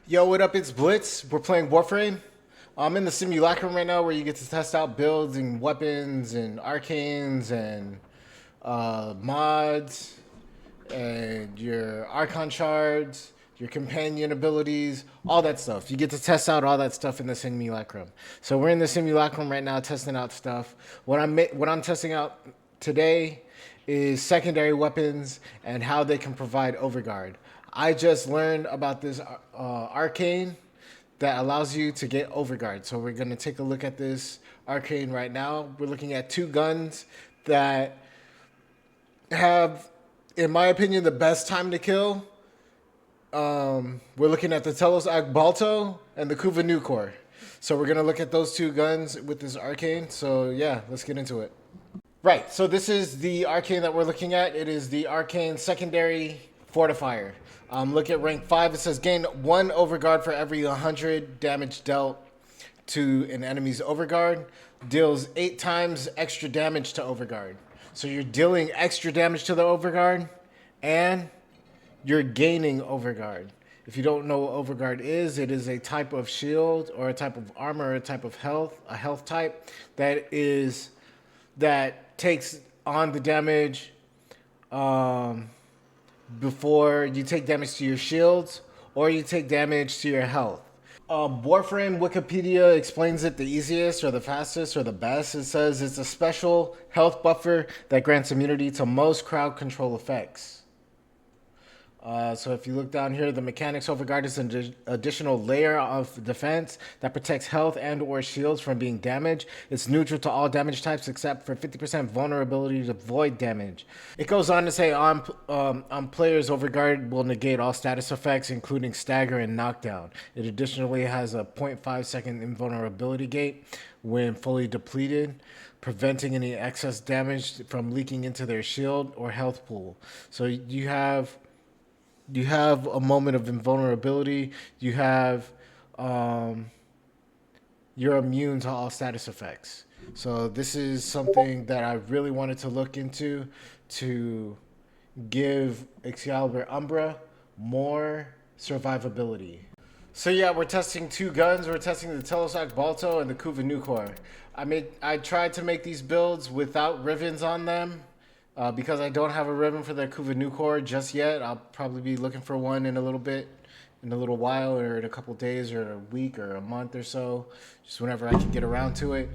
Yo, what up? It's Blitz. We're playing Warframe. I'm in the simulacrum right now where you get to test out builds and weapons and arcanes and mods and your archon shards, your companion abilities, all that stuff. You get to test out all that stuff in the simulacrum. So we're in the simulacrum right now testing out stuff. What I'm testing out today is secondary weapons and how they can provide overguard. I just learned about this arcane that allows you to get overguard. So we're going to take a look at this arcane right now. We're looking at two guns that have, in my opinion, the best time to kill. We're looking at the Telos Balto and the Kuva Nucor. So we're going to look at those two guns with this arcane. So yeah, let's get into it. Right, so this is the arcane that we're looking at. It is the arcane secondary Fortifier. Look at rank 5. It says gain 1 overguard for every 100 damage dealt to an enemy's overguard. Deals 8 times extra damage to overguard. So you're dealing extra damage to the overguard and you're gaining overguard. If you don't know what overguard is, it is a type of shield or a type of armor or a type of health, a health type that takes on the damage before you take damage to your shields or you take damage to your health. Warframe Wikipedia explains it the easiest or the fastest or the best. It says it's a special health buffer that grants immunity to most crowd control effects. So if you look down here, the mechanics overguard is an additional layer of defense that protects health and or shields from being damaged. It's neutral to all damage types except for 50% vulnerability to void damage. It goes on to say on players, overguard will negate all status effects, including stagger and knockdown. It additionally has a 0.5 second invulnerability gate when fully depleted, preventing any excess damage from leaking into their shield or health pool. So you have a moment of invulnerability. You're immune to all status effects. So this is something that I really wanted to look into to give Excalibur Umbra more survivability. So yeah, we're testing two guns. We're testing the Telosac Balto and the Kuva Nucor. I tried to make these builds without ribbons on them. Because I don't have a ribbon for the Kuva Nucor just yet. I'll probably be looking for one in a little while, or in a couple days, or a week, or a month or so, just whenever I can get around to it.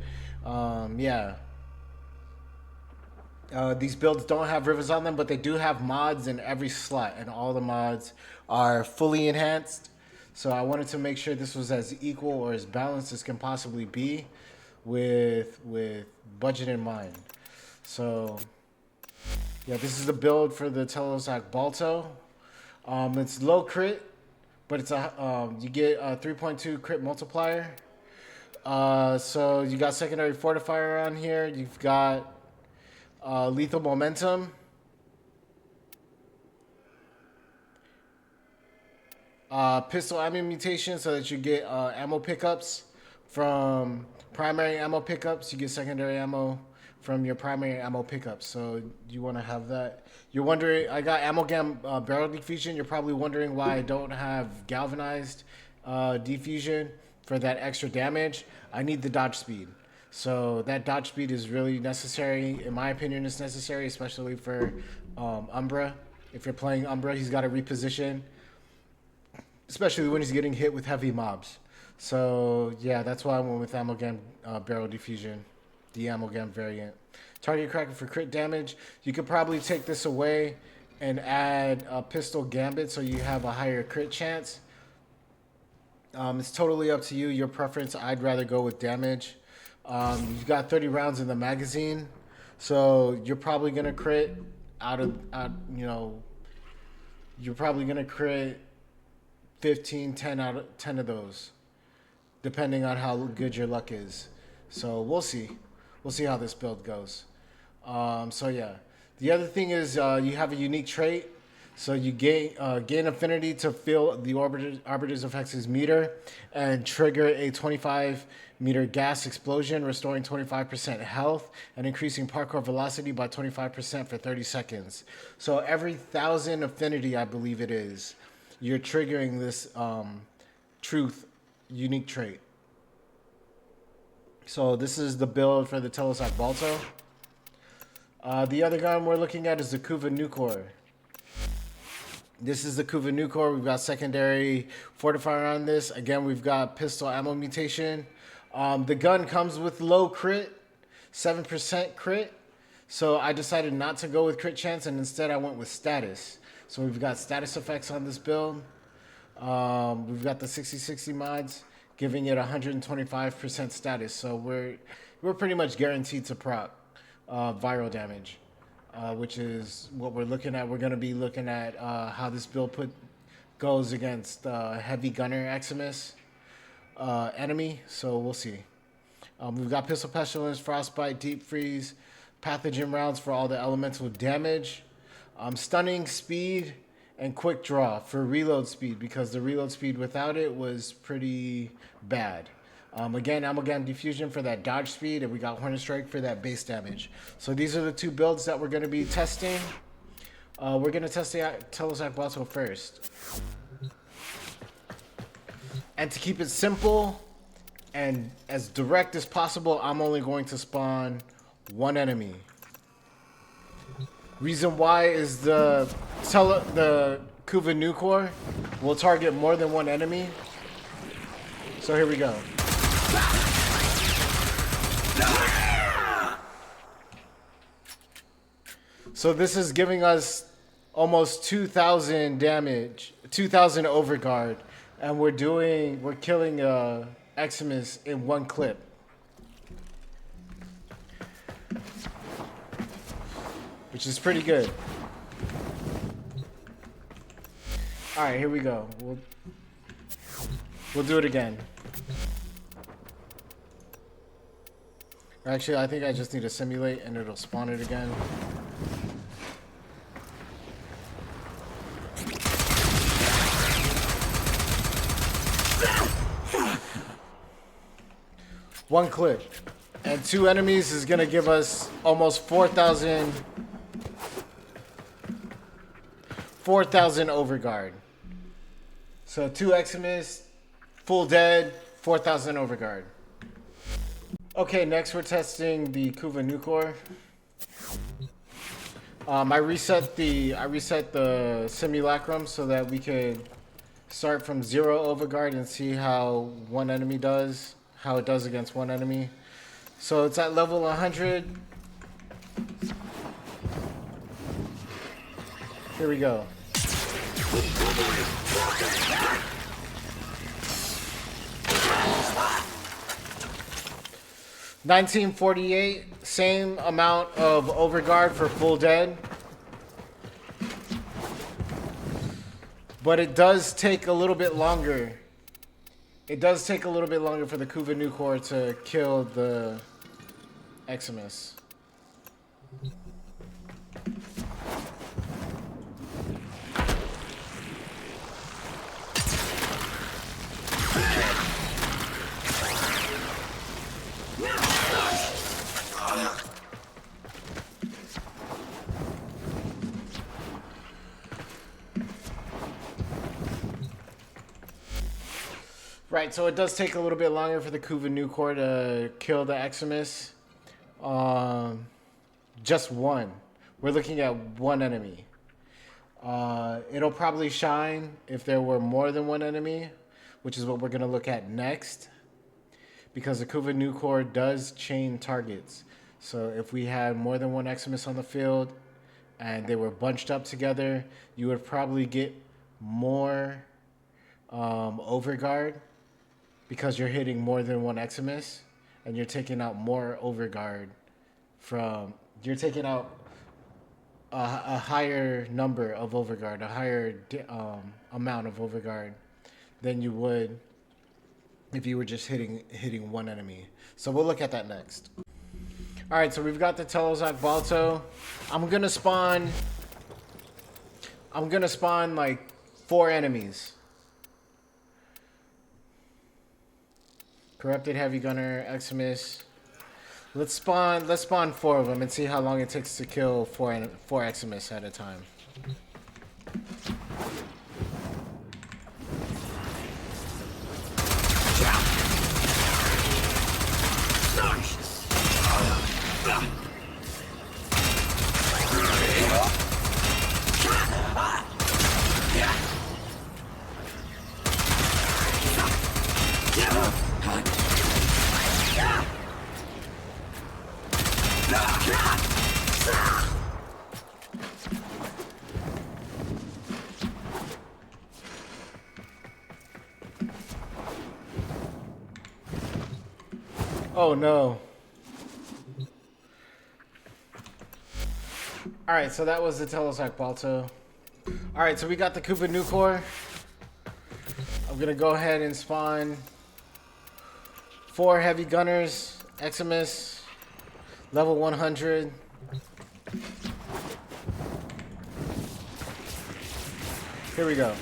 These builds don't have ribbons on them, but they do have mods in every slot, and all the mods are fully enhanced. So I wanted to make sure this was as equal or as balanced as can possibly be, with budget in mind. So yeah, this is the build for the Telosac Balto. It's low crit, but it's you get a 3.2 crit multiplier. So you got secondary Fortifier on here. You've got lethal momentum. Pistol ammo mutation so that you get ammo pickups from primary ammo pickups. You get secondary ammo from your primary ammo pickups. So you want to have that. You're wondering, I got amalgam barrel diffusion. You're probably wondering why I don't have galvanized diffusion for that extra damage. I need the dodge speed. So that dodge speed is really necessary. In my opinion, it's necessary, especially for Umbra. If you're playing Umbra, he's got to reposition, especially when he's getting hit with heavy mobs. So yeah, that's why I went with amalgam barrel diffusion. The amalgam variant. Target cracker for crit damage. You could probably take this away and add a pistol gambit so you have a higher crit chance. It's totally up to you, your preference. I'd rather go with damage. You've got 30 rounds in the magazine, so you're probably gonna crit you're probably gonna crit 15, 10 out of 10 of those, depending on how good your luck is. So we'll see. We'll see how this build goes. So yeah, the other thing is you have a unique trait. So you gain affinity to fill the Arbiter's Effects' meter and trigger a 25 meter gas explosion, restoring 25% health and increasing parkour velocity by 25% for 30 seconds. So every 1,000 affinity, I believe it is, you're triggering Truth unique trait. So this is the build for the Telesac Balto. The other gun we're looking at is the Kuva Nucor. This is the Kuva Nucor. We've got secondary Fortifier on this. Again, we've got pistol ammo mutation. The gun comes with low crit, 7% crit. So I decided not to go with crit chance, and instead I went with status. So we've got status effects on this build. We've got the 60/60 mods, giving it 125% status. So we're pretty much guaranteed to proc viral damage, which is what we're looking at. We're going to be looking at how this build goes against heavy gunner Eximus enemy. So we'll see. We've got pistol pestilence, frostbite, deep freeze, pathogen rounds for all the elemental damage, stunning speed, and quick draw for reload speed, because the reload speed without it was pretty bad. Again, Amalgam Diffusion for that dodge speed, and we got Hornet Strike for that base damage. So these are the two builds that we're going to be testing. We're going to test the Telesac Balto first. And to keep it simple and as direct as possible, I'm only going to spawn one enemy. Reason why is the Kuva Nucor will target more than one enemy. So here we go. So this is giving us almost 2,000 damage, 2,000 overguard, and we're killing Eximus in one clip. Which is pretty good. All right, here we go. We'll do it again. Actually, I think I just need to simulate and it'll spawn it again. One clip. And two enemies is gonna give us almost 4,000 overguard. So 2 Eximus, full dead, 4,000 overguard. Okay, next we're testing the Kuva Nucor. I reset the simulacrum so that we could start from 0 overguard and see how it does against one enemy. So it's at level 100. Here we go. $19.48, same amount of overguard for full dead. But it does take a little bit longer. It does take a little bit longer for the Kuva Nucor to kill the Eximus. Right, so it does take a little bit longer for the Kuva Nucor to kill the Eximus. Just one. We're looking at one enemy. It'll probably shine if there were more than one enemy, which is what we're going to look at next. Because the Kuva Nucor does chain targets. So if we had more than one Eximus on the field and they were bunched up together, you would probably get more overguard, because you're hitting more than one Eximus and you're taking out more overguard you're taking out a higher number of overguard, a higher amount of overguard than you would if you were just hitting one enemy. So we'll look at that next. All right, so we've got the Telesac Balto. I'm gonna spawn like 4 enemies. Corrupted Heavy Gunner, Eximus. Let's spawn 4 of them and see how long it takes to kill 4 Eximus at a time. Oh no. Alright, so that was the Telesac Balto. Alright, so we got the Kuva Nucor. I'm gonna go ahead and spawn 4 heavy gunners, Eximus, level 100. Here we go.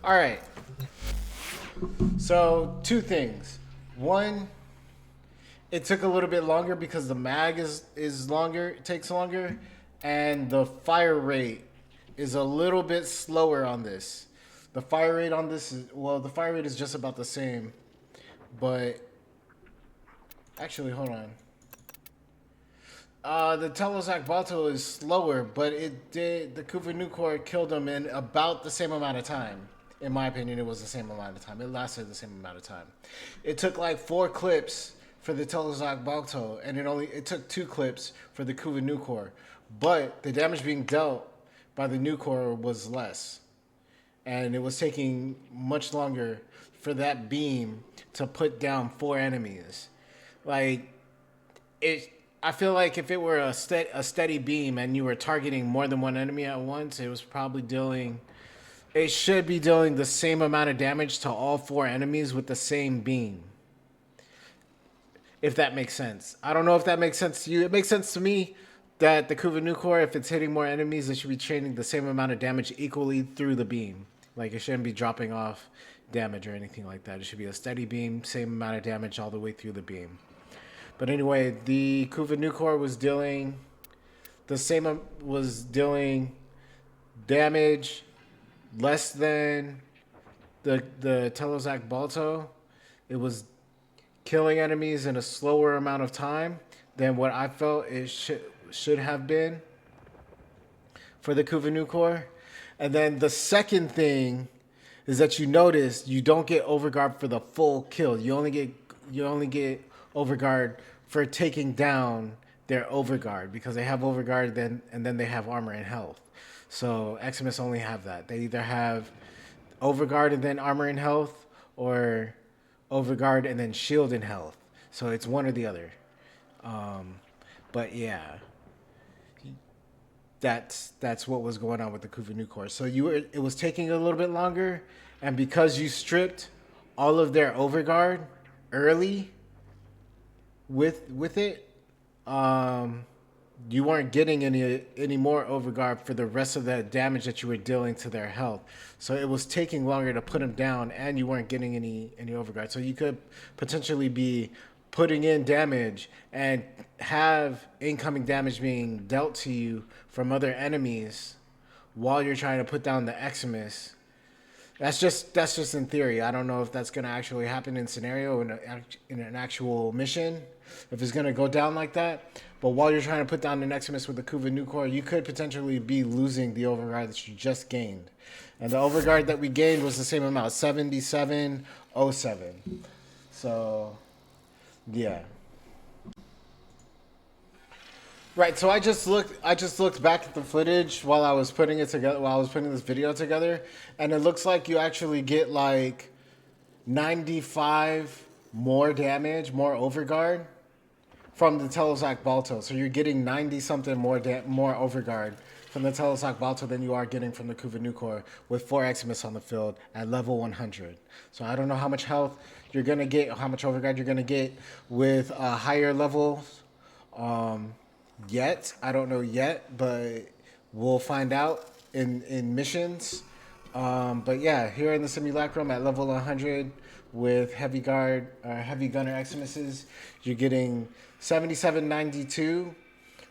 All right. So 2 things. One, it took a little bit longer because the mag is longer, it takes longer, and the fire rate is a little bit slower on this. The fire rate on this is, well, the fire rate is just about the same, but actually, hold on. The Telesac Balto is slower, but the Kuva Nucor killed him in about the same amount of time. In my opinion, it was the same amount of time. It lasted the same amount of time. It took like 4 clips for the Telesac Balto, and it took 2 clips for the Kuva Nucor. But the damage being dealt by the Nucor was less. And it was taking much longer for that beam to put down 4 enemies. Like, I feel like if it were a steady beam and you were targeting more than 1 enemy at once, it was probably dealing... It should be dealing the same amount of damage to all 4 enemies with the same beam. If that makes sense. I don't know if that makes sense to you. It makes sense to me that the Kuva Nucor, if it's hitting more enemies, it should be training the same amount of damage equally through the beam. Like, it shouldn't be dropping off damage or anything like that. It should be a steady beam, same amount of damage all the way through the beam. But anyway, the Kuva Nucor was dealing damage less than the Telesac Balto. It was killing enemies in a slower amount of time than what I felt it should have been for the Kuva Nucor. And then the second thing is that you notice you don't get overguard for the full kill. You only get overguard for taking down their overguard, because they have overguard and then they have armor and health. So Eximus only have that. They either have overguard and then armor and health, or overguard and then shield and health. So it's one or the other. But yeah, that's what was going on with the Kuva Nucor. So it was taking a little bit longer, and because you stripped all of their overguard early with it, you weren't getting any more overguard for the rest of the damage that you were dealing to their health. So it was taking longer to put them down, and you weren't getting any overguard. So you could potentially be putting in damage and have incoming damage being dealt to you from other enemies while you're trying to put down the Eximus. That's just in theory. I don't know if that's going to actually happen in scenario, in an actual mission, if it's going to go down like that. But while you're trying to put down the Eximus with the Kuva Nucor, you could potentially be losing the overguard that you just gained. And the overguard that we gained was the same amount, 7707. So, yeah. Right, so I just looked back at the footage while I was putting it together, while I was putting this video together, and it looks like you actually get like 95 more damage, more overguard from the Telesac Balto. So you're getting 90 something more overguard from the Telestock Balto than you are getting from the Kuva Nucor with 4 Eximus on the field at level 100. So I don't know how much health you're going to get, or how much overguard you're going to get with higher levels yet. I don't know yet, but we'll find out in missions. But yeah, here in the Simulacrum at level 100 with heavy gunner Eximuses, you're getting 7792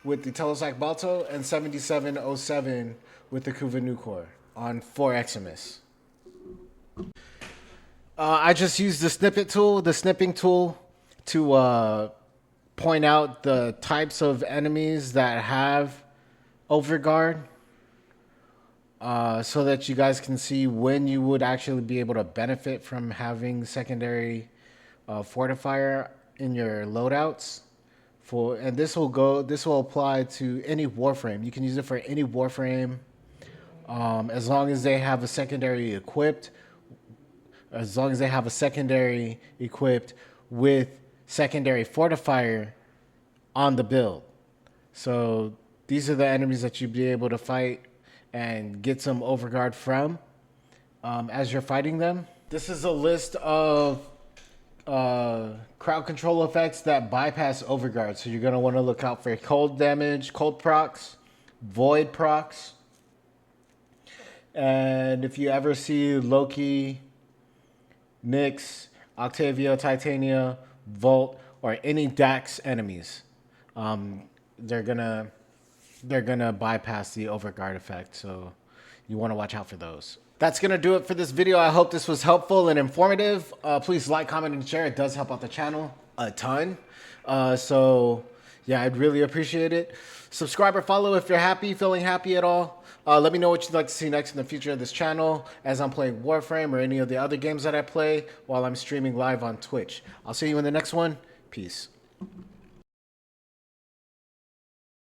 with the Telestock Balto and 7707 with the Kuva Nucor on 4 Eximus. I just used the snipping tool, to point out the types of enemies that have overguard, so that you guys can see when you would actually be able to benefit from having secondary Fortifier in your loadouts. And this will apply to any warframe. You can use it for any warframe, as long as they have a secondary equipped. As long as they have a secondary equipped with secondary Fortifier on the build. So these are the enemies that you'll be able to fight and get some overguard from as you're fighting them. This is a list of crowd control effects that bypass overguard. So you're going to want to look out for cold damage, cold procs, void procs. And if you ever see Loki, Nyx, Octavia, Titania, Volt, or any Dax enemies, they're gonna bypass the overguard effect. So you want to watch out for those. That's going to do it for this video. I hope this was helpful and informative. Please like, comment, and share. It does help out the channel a ton. So yeah, I'd really appreciate it. Subscribe or follow if you're feeling happy at all. Let me know what you'd like to see next in the future of this channel as I'm playing Warframe or any of the other games that I play while I'm streaming live on Twitch. I'll see you in the next one. Peace.